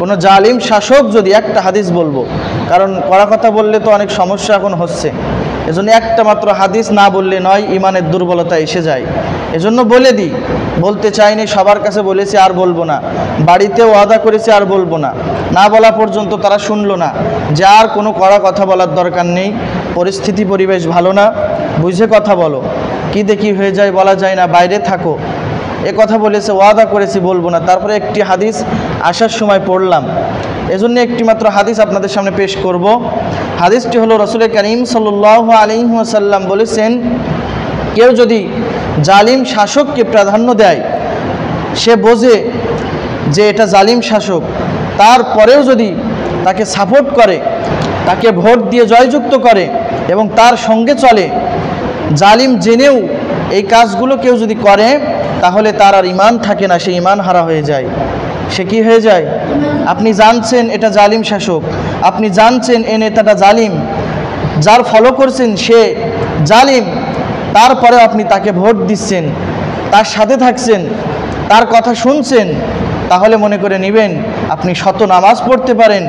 কোনো জালিম শাসক যদি একটা হাদিস বলবো, কারণ কড়া কথা বললে তো অনেক সমস্যা এখন হচ্ছে, এজন্য একটা মাত্র হাদিস না বললে নয়, ইমানের দুর্বলতা এসে যায়। এজন্য বলে দিই, বলতে চাইনি, সবার কাছে বলেছি আর বলবো না, বাড়িতে ওয়াদা করেছি আর বলবো না, না বলা পর্যন্ত তারা শুনলো না যে আর কোনো কড়া কথা বলার দরকার নেই, পরিস্থিতি পরিবেশ ভালো না, বুঝে কথা বলো, কী দেখি হয়ে যায় বলা যায় না, বাইরে থাকো, এ কথা বলেছে, ওয়াদা করেছি বলবো না। তারপরে একটি হাদিস আসার সময় পড়লাম, এজন্য একটি মাত্র হাদিস আপনাদের সামনে পেশ করব। হাদিসটি হলো রাসূল করিম সাল্লাল্লাহু আলাইহি ওয়াসাল্লাম বলেছেন, কেউ যদি জালিম শাসককে প্রাধান্য দেয়, সে বোঝে যে এটা জালিম শাসক, তারপরেও যদি তাকে সাপোর্ট করে, তাকে ভোট দিয়ে জয়যুক্ত করে এবং তার সঙ্গে চলে, জালিম জেনেও এই কাজগুলো কেউ যদি করে, তাহলে তার আর ইমান থাকে না, সে ইমান হারা হয়ে যায়। সে কি হয়ে যায়? আপনি জানছেন এটা জালিম শাসক, আপনি জানছেন এ নেতাটা জালিম, যার ফলো করছেন সে জালিম, তারপরে আপনি তাকে ভোট দিচ্ছেন, তার সাথে থাকছেন, তার কথা শুনছেন, তাহলে মনে করে নেবেন আপনি শত নামাজ পড়তে পারেন,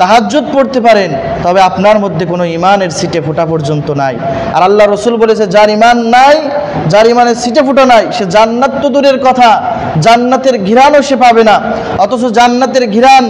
তাহাজ্জুদ পড়তে পারেন, তবে আপনার মধ্যে কোনো ইমানের ছিটে ফোঁটা পর্যন্ত নাই। আর আল্লাহ রসুল বলেছে, যার ইমান নাই, যার ইমানের ছিটে ফোঁটা নাই, সে জান্নাত তো দূরের কথা, জান্নাতের ঘিরানও সে পাবে না। অথচ জান্নাতের ঘিরান